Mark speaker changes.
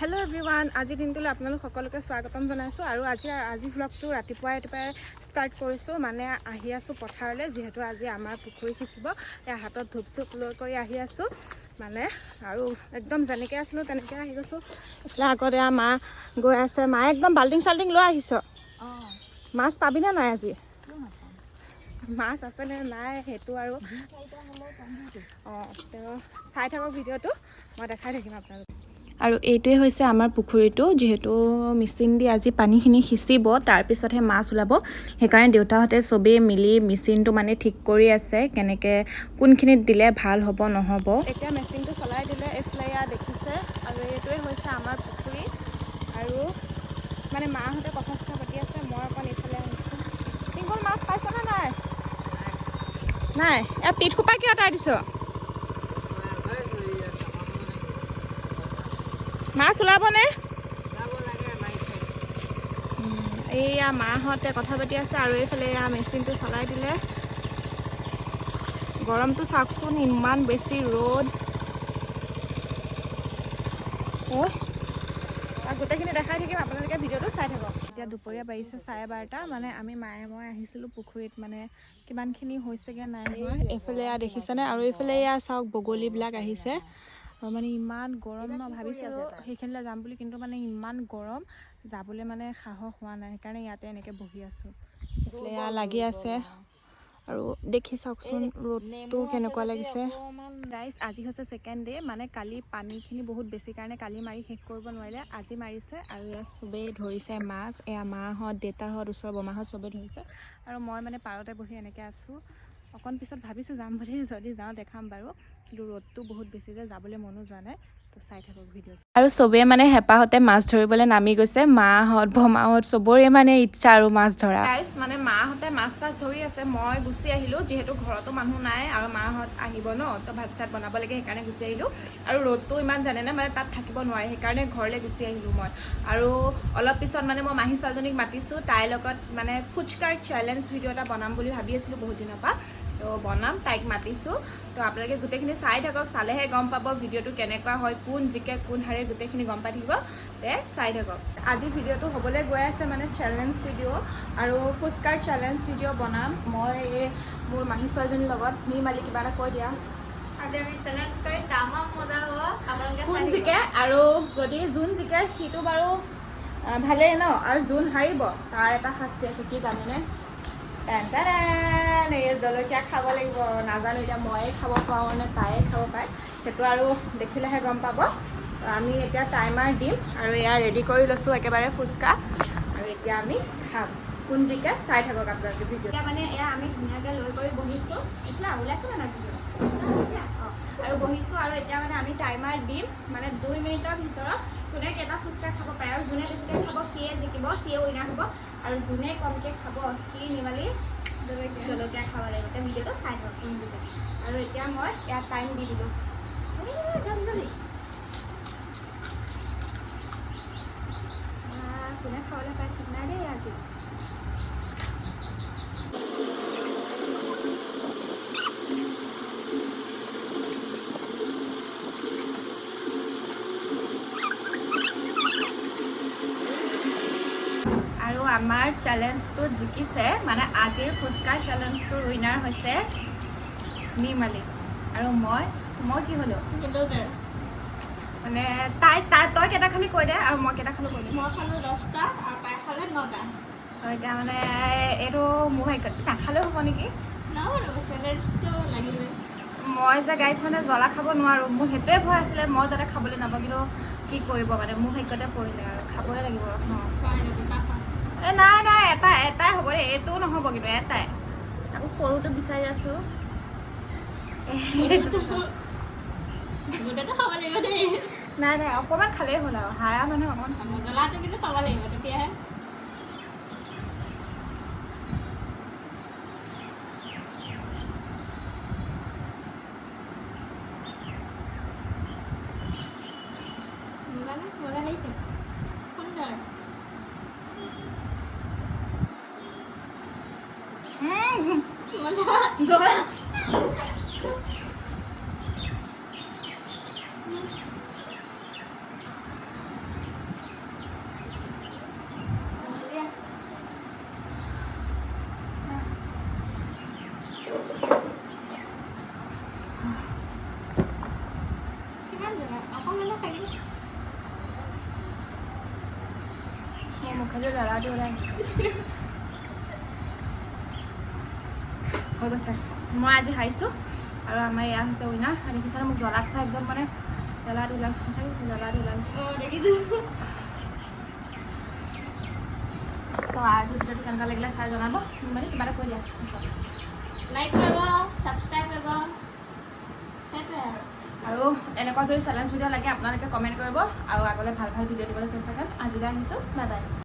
Speaker 1: Hello everyone আজি দিনটোলৈ আপোনালোক সকলোকে স্বাগতম জনাইছো আৰু আজি ভ্লগটো ৰাতিপুৱাই ষ্টাৰ্ট কৰিছো মানে আহি আছো পথাৰলৈ যেহেতু আজি আমাৰ পুখুৰী খিচিব এই হাতত ধূপচুপ লৈ কৰি আহি আছো মানে আৰু একদম যেনেকৈ আছিলো তেনেকৈ আহি গৈছো এফালে আগতে মা গৈ আছে মা একদম বাল্টিং চাল্টিং লৈ আহিছো মাছ পাবিনে নাই আজি মাছ আছে নে নাই সেইটো আৰু চাই থাকক ভিডিঅ'টো মই দেখাই থাকিম আপোনালোক আৰু এইটোৱে হৈছে আমাৰ পুখুৰীটো যেহেতু মেচিন দি আজি পানীখিনি সিঁচিব তাৰপিছতহে মাছ ওলাব সেইকাৰণে দেউতাহঁতে চবেই মিলি মেচিনটো মানে ঠিক কৰি আছে কেনেকৈ কোনখিনিত দিলে ভাল হ'ব নহ'ব এতিয়া মেচিনটো চলাই দিলে এইফালে দেখিছে আৰু এইটোৱে হৈছে আমাৰ পুখুৰী আৰু মানে মাহঁতে কথা চথা পাতি আছে মই অকণ এইফালে আহিছোঁ টিংকল মাছ পাইছনে নাই নাই পিঠ খোপা কিয় আঁতৰাই দিছ মাছ ওলাবনে এইয়া মাহঁতে কথা পাতি আছে আৰু এইফালে এয়া মেচিনটো চলাই দিলে গৰমটো চাওকচোন ইমান বেছি ৰ'দ গোটেইখিনি দেখাই থাকিম আপোনালোকে ভিডিঅ'টো চাই থাকক এতিয়া দুপৰীয়া বাজিছে 12:30 মানে আমি মায়ে মই আহিছিলোঁ পুখুৰীত মানে কিমানখিনি হৈছেগৈ নাই হোৱা এইফালে এয়া দেখিছেনে আৰু এইফালে এয়া চাওক বগলীবিলাক আহিছে মানে ইমান গৰম ন ভাবিছিলোঁ সেইখিনিলৈ যাম বুলি কিন্তু মানে ইমান গৰম যাবলৈ মানে সাহস হোৱা নাই সেইকাৰণে ইয়াতে এনেকৈ বহি আছোঁ এয়া লাগি আছে আৰু দেখি চাওকচোন ৰ'দটো কেনেকুৱা লাগিছে গাইজ আজি হৈছে ছেকেণ্ড ডে মানে কালি পানীখিনি বহুত বেছি কাৰণে কালি মাৰি শেষ কৰিব নোৱাৰিলে আজি মাৰিছে আৰু ইয়াত চবেই ধৰিছে মাছ এয়া মাহঁত দেউতাহঁত ওচৰৰ বমাহঁত চবেই ধৰিছে আৰু মই মানে পাৰতে বহি এনেকৈ আছোঁ অকণ পিছত ভাবিছোঁ যাম বুলি যদি যাওঁ দেখাম বাৰু কিন্তু ৰ'দটো বহুত বেছি যে যাবলৈ মনো যোৱা নাই তো চাই থাকক ভিডিঅ' আৰু চবেই মানে হেঁপাহতে মাছ ধৰিবলৈ নামি গৈছে মাহঁত বমাহঁত চবৰে মানে ইচ্ছা আৰু মাছ ধৰা গাইজ মানে মাহঁতে মাছ চাছ ধৰি আছে মই গুচি আহিলোঁ যিহেতু ঘৰতো মানুহ নাই আৰু মাহঁত আহিব ন তো ভাত চাত বনাব লাগে সেইকাৰণে গুচি আহিলোঁ আৰু ৰ'দটো ইমান জানেনে মানে তাত থাকিব নোৱাৰে সেইকাৰণে ঘৰলৈ গুচি আহিলোঁ মই আৰু অলপ পিছত মানে মই মাহী ছোৱালীজনীক মাতিছোঁ তাইৰ লগত মানে ফুচকাৰ চেলেঞ্জ ভিডিঅ' এটা বনাম বুলি ভাবি আছিলোঁ বহুত দিনৰ পৰা তো বনাম তাইক মাতিছোঁ তো আপোনালোকে গোটেইখিনি চাই থাকক চালেহে গম পাব ভিডিঅ'টো কেনেকুৱা হয় কোন জিকে কোন হাৰে গোটেইখিনি গম পাই থাকিব তে চাই থাকক আজি ভিডিঅ'টো হ'বলৈ গৈ আছে মানে চেলেঞ্জ ভিডিঅ' আৰু ফুচকাৰ চেলেঞ্জ ভিডিঅ' বনাম মই এই মোৰ মাহী ছোৱালীজনীৰ লগত নি মালি কিবা এটা কৈ দিয়া কোন জিকে আৰু যদি যোন জিকে সিটো বাৰু ভালেই ন আৰু যোন হাৰিব তাৰ এটা শাস্তি আছে কি জানেনে এই জলকীয়া খাব লাগিব নাজানো এতিয়া ময়ে খাব পাৰোঁ নে তায়ে খাব পাৰে সেইটো আৰু দেখিলেহে গম পাব আমি এতিয়া টাইমাৰ দিম আৰু এয়া ৰেডি কৰি লৈছোঁ একেবাৰে ফুচকা আৰু এতিয়া আমি খাম কোন জিকে চাই থাকক আপোনালোকে ভিডিঅ' এতিয়া মানে এয়া আমি ধুনীয়াকৈ লৈ কৰি বহিছোঁ এতিয়া ওলাইছিলে নাই ভিডিঅ' আৰু বহিছোঁ আৰু এতিয়া মানে আমি টাইমাৰ দিম মানে 2 মিনিটৰ ভিতৰত কোনে কেইটা ফুচকা খাব পাৰে আৰু যোনে বেছিকৈ খাব সিয়ে জিকিব সিয়ে উইনাৰ হ'ব আৰু যোনে কমকৈ খাব সি নিমালি জলকীয়া খাব লাগিব এতিয়া ভিডিঅ'টো চাই থাকক কোন জিকে আৰু এতিয়া মই ইয়াত টাইম দি দিলোঁ জলদি জলদি কোনে খাবলৈ পাই ঠিক নাই দেই আজি আৰু আমাৰ চেলেঞ্জটো জিকিছে মানে আজিৰ ফুচকাৰ চেলেঞ্জটোৰ উইনাৰ হৈছে নিৰ্মালী আৰু মই কি হ'লোঁ মানে তই কেইটা খালি কৈ দে আৰু মই কেইটা খালোঁ কৈ দিম
Speaker 2: মই খালোঁ 10টা আৰু তাই খালে 9টা
Speaker 1: এতিয়া মানে এইটো মোৰ ভাগ্যত নাখালেও হ'ব নেকি মই যে গাইছ মানে জ্বলা খাব নোৱাৰোঁ মোৰ সেইটোৱে ভয় আছিলে মই যাতে খাবলৈ নাপাওঁ কিন্তু কি কৰিব মানে মোৰ ভাগ্যতে পৰিলে আৰু খাবই লাগিব ন নাই এটাই হ'ব দেই এইটোও নহ'ব কিন্তু এটাই আকৌ সৰুটো বিচাৰি আছোঁ নাই অকণমান খালেই হ'ল আৰু হাৰা মানুহ অকণমান খাব
Speaker 2: জ্বলাটো কিন্তু খাব লাগিব তেতিয়াহে হ'লে খাই দিম।
Speaker 1: মোৰ মুখেদি জ্বলাটো ওলাই হৈ গৈছে। মই আজি হাৰিছোঁ আৰু আমাৰ এয়া হৈছে উইনাৰ। দেখিছেনে মোক জ্বলা খোৱা একদম মানে জ্বলাটো ওলাইছে, সঁচাকৈ কৈছোঁ জ্বলাটো ওলাইছে।
Speaker 2: দেখিছোঁ।
Speaker 1: তো আজি ভিডিঅ'টো কেনেকুৱা লাগিলে চাই জনাব, মানে কিবা এটা কৈ দিয়া।
Speaker 2: লাইক কৰিব, ছাবস্ক্ৰাইব কৰিব, সেইটোৱে
Speaker 1: আৰু এনেকুৱা যদি চেলেঞ্জ ভিডিঅ' লাগে আপোনালোকে কমেণ্ট কৰিব আৰু আগলৈ ভাল ভাল ভিডিঅ' দিবলৈ চেষ্টা কৰিম। আজিলৈ আহিছোঁ, বাই বাই।